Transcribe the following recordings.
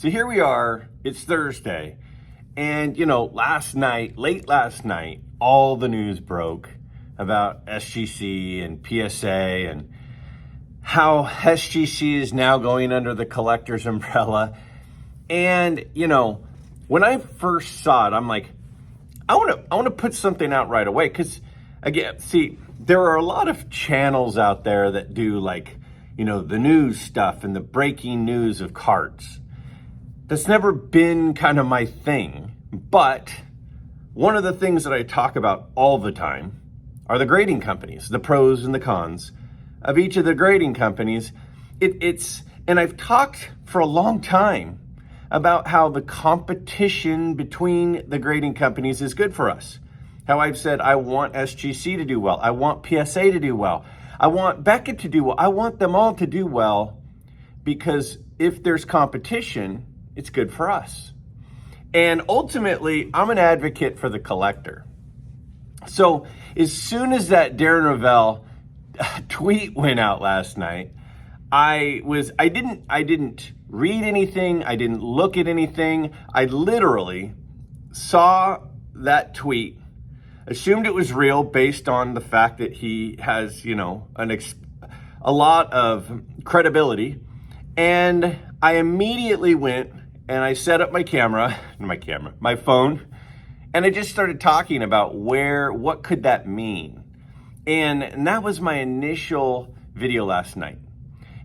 So here we are, it's Thursday, and late last night, all the news broke about SGC and PSA and how SGC is now going under the collector's umbrella. And, when I first saw it, I'm like, I want to put something out right away. Because, again, see, there are a lot of channels out there that do the news stuff and the breaking news of cards. That's never been kind of my thing. But one of the things that I talk about all the time are the grading companies, the pros and the cons of each of the grading companies. And I've talked for a long time about how the competition between the grading companies is good for us. How I've said, I want SGC to do well. I want PSA to do well. I want Beckett to do well. I want them all to do well, because if there's competition, it's good for us. And ultimately, I'm an advocate for the collector. So as soon as that Darren Ravel tweet went out last night, I didn't read anything. I didn't look at anything. I literally saw that tweet, assumed it was real based on the fact that he has, a lot of credibility. And I immediately went and I set up my phone, and I just started talking about what could that mean? And that was my initial video last night.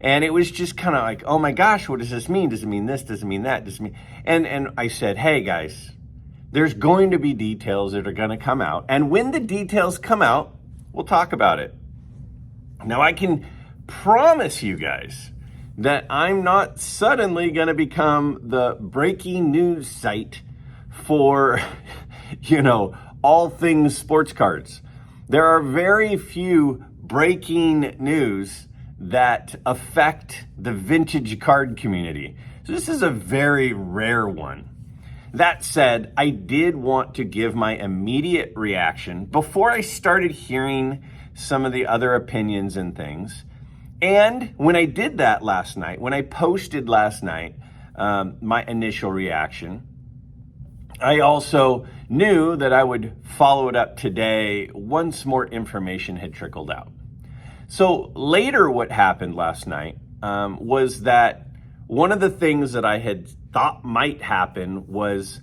And it was just kind of like, oh my gosh, what does this mean? Does it mean this? Does it mean that? Does it mean? And I said, hey guys, there's going to be details that are going to come out. And when the details come out, we'll talk about it. Now I can promise you guys that I'm not suddenly going to become the breaking news site for, all things sports cards. There are very few breaking news that affect the vintage card community. So this is a very rare one. That said, I did want to give my immediate reaction before I started hearing some of the other opinions and things. And when I did that last night, when I posted last night my initial reaction, I also knew that I would follow it up today once more information had trickled out. So later what happened last night was that one of the things that I had thought might happen was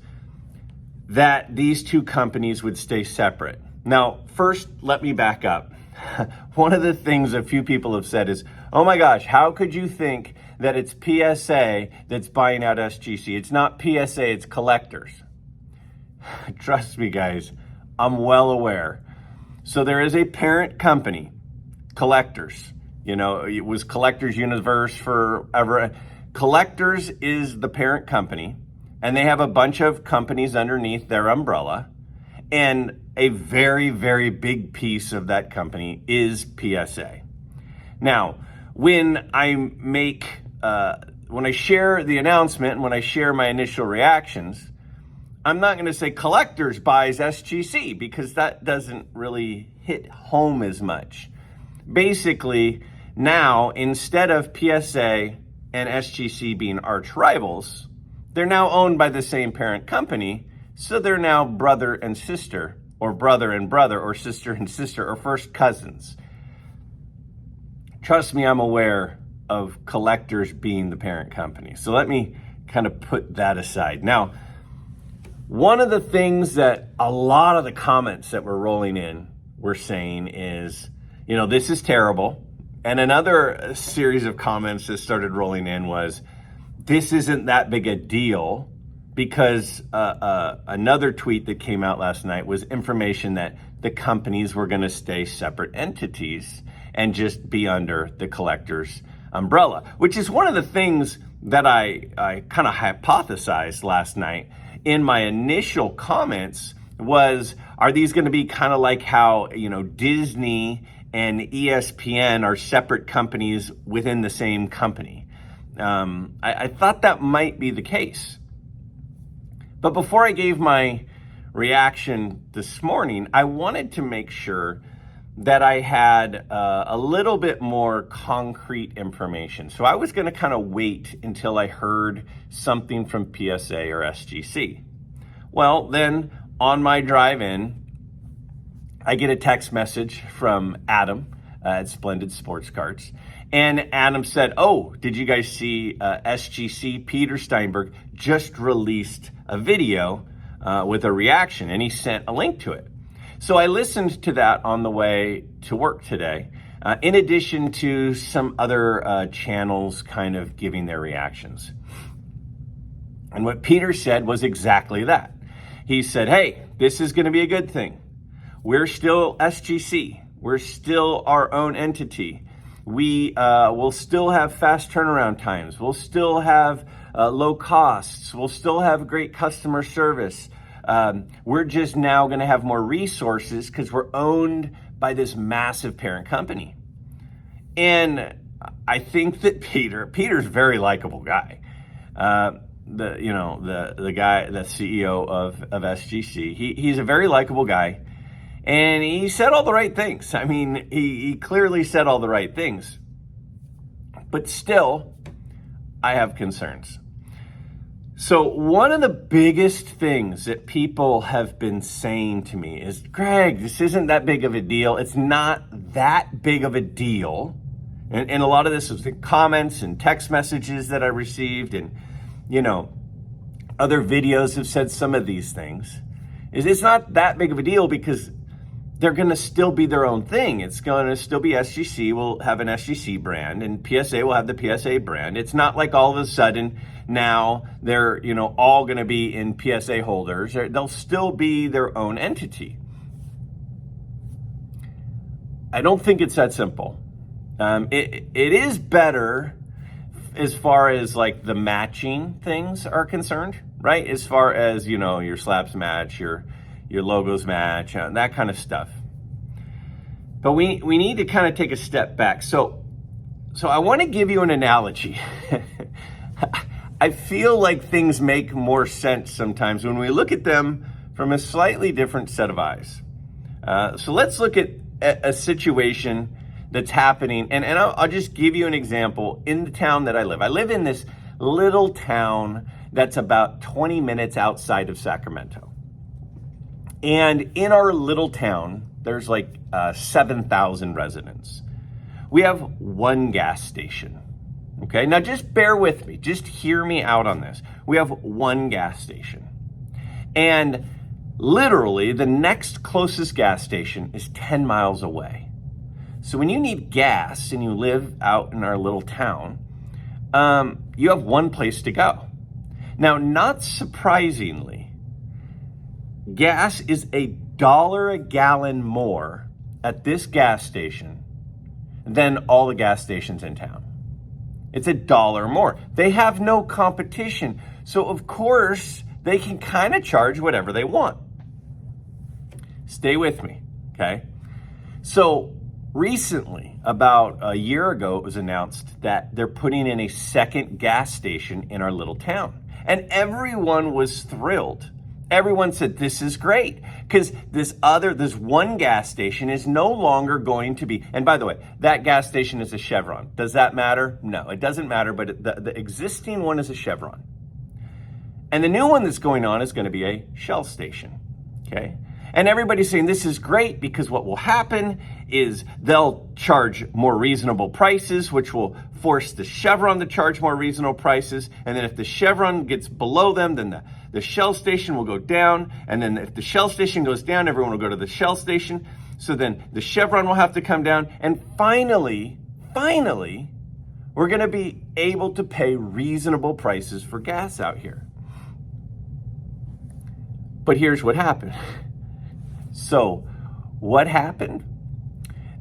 that these two companies would stay separate. Now, first, let me back up. One of the things a few people have said is, oh my gosh, how could you think that it's PSA that's buying out SGC? It's not PSA, it's collectors. Trust me, guys, I'm well aware. So there is a parent company, Collectors. It was Collectors Universe forever. Collectors is the parent company, and they have a bunch of companies underneath their umbrella. And a very, very big piece of that company is PSA. Now, when I share the announcement and when I share my initial reactions, I'm not going to say Collectors buys SGC, because that doesn't really hit home as much. Basically, now, instead of PSA and SGC being arch rivals, they're now owned by the same parent company. So they're now brother and sister, or brother and brother, or sister and sister, or first cousins. Trust me, I'm aware of Collectors being the parent company. So let me kind of put that aside. Now, one of the things that a lot of the comments that were rolling in were saying is, this is terrible. And another series of comments that started rolling in was, this isn't that big a deal, because another tweet that came out last night was information that the companies were going to stay separate entities and just be under the Collectors umbrella, which is one of the things that I kind of hypothesized last night in my initial comments was, are these going to be kind of like how, Disney and ESPN are separate companies within the same company? I thought that might be the case. But before I gave my reaction this morning, I wanted to make sure that I had a little bit more concrete information. So I was going to kind of wait until I heard something from PSA or SGC. Well, then on my drive in, I get a text message from Adam at Splendid Sports Cards. And Adam said, oh, did you guys see SGC? Peter Steinberg just released a video with a reaction, and he sent a link to it. So I listened to that on the way to work today, in addition to some other channels kind of giving their reactions. And what Peter said was exactly that. He said, hey, this is going to be a good thing. We're still SGC. We're still our own entity. We will still have fast turnaround times. We'll still have low costs. We'll still have great customer service. We're just now going to have more resources because we're owned by this massive parent company. And I think that Peter's a very likable guy. The guy, the CEO of SGC, he's a very likable guy. And he said all the right things. I mean, he clearly said all the right things. But still, I have concerns. So one of the biggest things that people have been saying to me is, Greg, this isn't that big of a deal. It's not that big of a deal. And a lot of this was the comments and text messages that I received, and, other videos have said some of these things. It's not that big of a deal because they're going to still be their own thing. It's going to still be SGC. We'll have an SGC brand, and PSA will have the PSA brand. It's not like all of a sudden now they're, all going to be in PSA holders. They'll still be their own entity. I don't think it's that simple. It is better as far as like the matching things are concerned, right? As far as, your slabs match, your logos match, that kind of stuff. But we need to kind of take a step back. So I want to give you an analogy. I feel like things make more sense sometimes when we look at them from a slightly different set of eyes. So let's look at a situation that's happening. And I'll just give you an example in the town that I live. I live in this little town that's about 20 minutes outside of Sacramento. And in our little town, there's like 7,000 residents. We have one gas station. Okay, now just bear with me. Just hear me out on this. We have one gas station. And literally, the next closest gas station is 10 miles away. So when you need gas and you live out in our little town, you have one place to go. Now, not surprisingly, gas is $1 a gallon more at this gas station than all the gas stations in town. It's $1 more. They have no competition. So of course, they can kind of charge whatever they want. Stay with me, okay? So recently, about a year ago, it was announced that they're putting in a second gas station in our little town. And everyone was thrilled. Everyone said, this is great, because this one gas station is no longer going to be, and by the way, that gas station is a Chevron. Does that matter? No, it doesn't matter, but the existing one is a Chevron. And the new one that's going on is going to be a Shell station, okay? And everybody's saying this is great because what will happen is they'll charge more reasonable prices, which will force the Chevron to charge more reasonable prices. And then if the Chevron gets below them, then the Shell station will go down. And then if the Shell station goes down, everyone will go to the Shell station. So then the Chevron will have to come down. And finally, we're going to be able to pay reasonable prices for gas out here. But here's what happened. So what happened?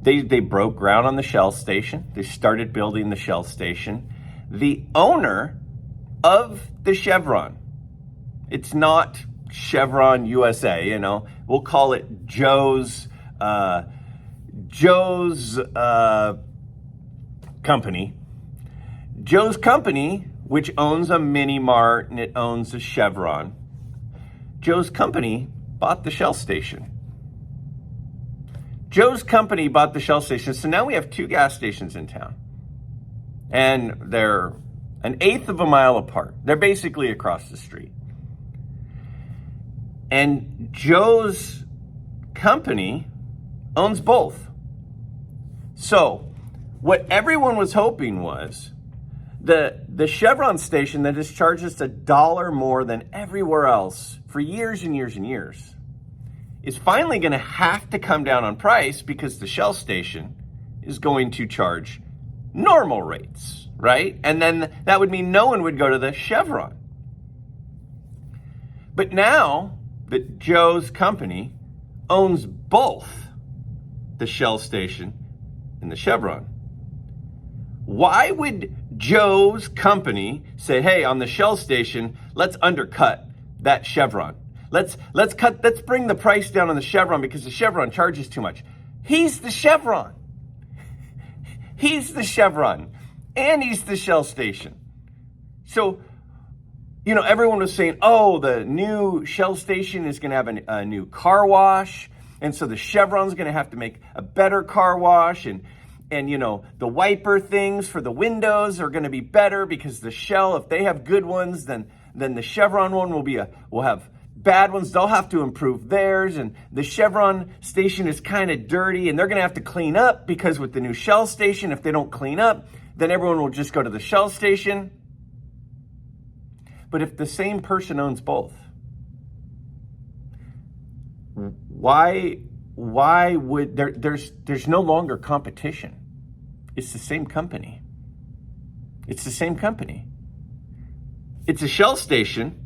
They broke ground on the Shell station. They started building the Shell station. The owner of the Chevron, it's not Chevron USA, we'll call it Joe's company. Joe's company, which owns a mini mart and it owns a Chevron. Joe's company bought the Shell station. Joe's company bought the Shell station, so now we have 2 gas stations in town. And they're an eighth of a mile apart. They're basically across the street. And Joe's company owns both. So what everyone was hoping was the Chevron station that has charged us $1 more than everywhere else for years and years and years is finally going to have to come down on price because the Shell station is going to charge normal rates, right? And then that would mean no one would go to the Chevron. But now that Joe's company owns both the Shell station and the Chevron, why would Joe's company say, hey, on the Shell station, let's undercut that Chevron? Let's bring the price down on the Chevron because the Chevron charges too much. He's the Chevron. He's the Chevron, and he's the Shell station. So, everyone was saying, oh, the new Shell station is going to have a new car wash, and so the Chevron's going to have to make a better car wash, and the wiper things for the windows are going to be better because the Shell, if they have good ones, then the Chevron one will have bad ones. They'll have to improve theirs, and the Chevron station is kind of dirty, and they're going to have to clean up because with the new Shell station, if they don't clean up, then everyone will just go to the Shell station. But if the same person owns both, why would there's no longer competition? It's the same company. It's the same company. It's a Shell station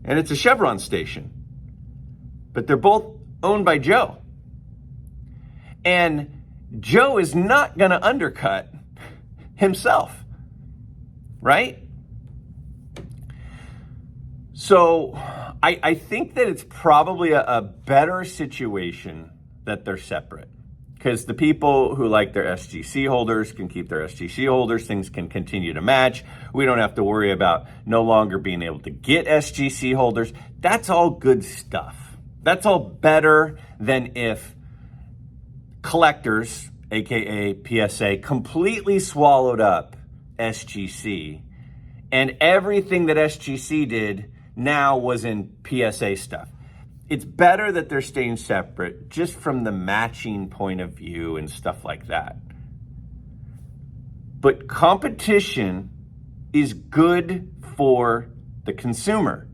and it's a Chevron station, but they're both owned by Joe. And Joe is not going to undercut himself, right? So I think that it's probably a better situation that they're separate, because the people who like their SGC holders can keep their SGC holders. Things can continue to match. We don't have to worry about no longer being able to get SGC holders. That's all good stuff. That's all better than if collectors, aka PSA, completely swallowed up SGC, and everything that SGC did now was in PSA stuff. It's better that they're staying separate just from the matching point of view and stuff like that. But competition is good for the consumer,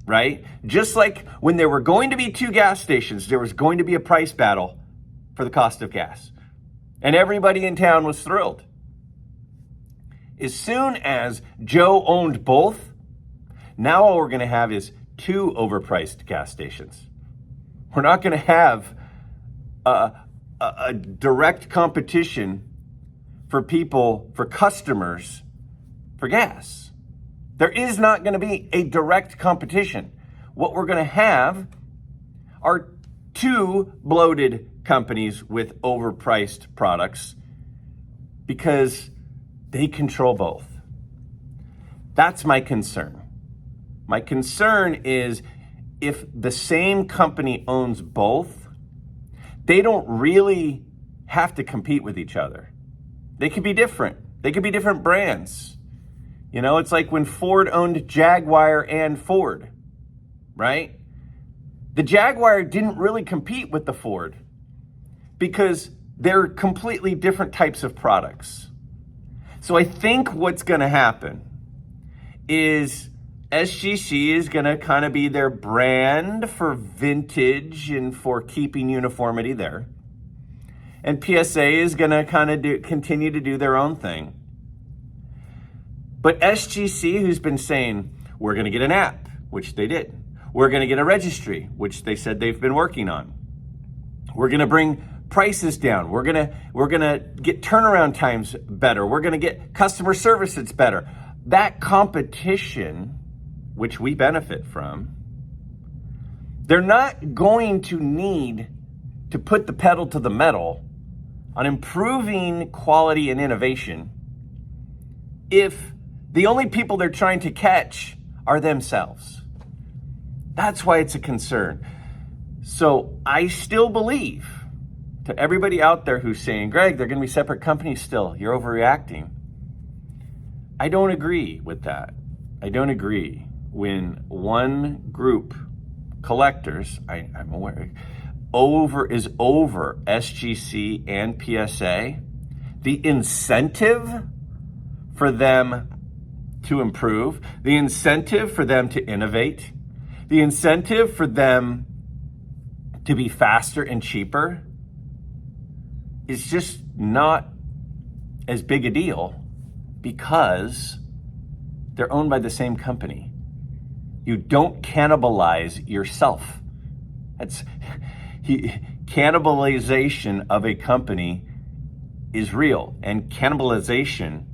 right? Just like when there were going to be 2 gas stations, there was going to be a price battle for the cost of gas. And everybody in town was thrilled. As soon as Joe owned both, now all we're going to have is 2 overpriced gas stations. We're not going to have a direct competition for people, for customers, for gas. There is not going to be a direct competition. What we're going to have are 2 bloated companies with overpriced products because they control both. That's my concern. My concern is if the same company owns both, they don't really have to compete with each other. They could be different. They could be different brands. It's like when Ford owned Jaguar and Ford, right? The Jaguar didn't really compete with the Ford because they're completely different types of products. So I think what's going to happen is SGC is going to kind of be their brand for vintage and for keeping uniformity there. And PSA is going to kind of continue to do their own thing. But SGC, who's been saying, we're going to get an app, which they did. We're going to get a registry, which they said they've been working on. We're going to bring prices down. We're going to get turnaround times better. We're going to get customer service that's better. That competition, which we benefit from, they're not going to need to put the pedal to the metal on improving quality and innovation if the only people they're trying to catch are themselves. That's why it's a concern. So I still believe to everybody out there who's saying, Greg, they're going to be separate companies still. You're overreacting. I don't agree with that. I don't agree when one group, collectors, I'm aware, is over SGC and PSA. The incentive for them to improve, the incentive for them to innovate, the incentive for them to be faster and cheaper is just not as big a deal because they're owned by the same company. You don't cannibalize yourself. Cannibalization of a company is real, and cannibalization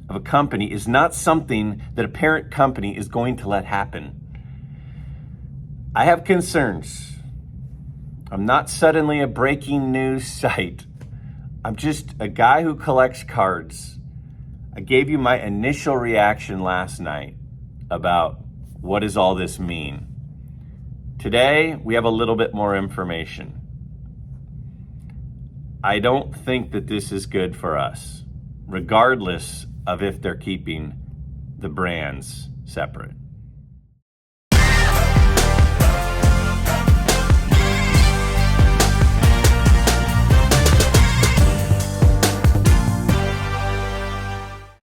of a company is not something that a parent company is going to let happen. I have concerns. I'm not suddenly a breaking news site. I'm just a guy who collects cards. I gave you my initial reaction last night about what does all this mean. Today, we have a little bit more information. I don't think that this is good for us, regardless of if they're keeping the brands separate.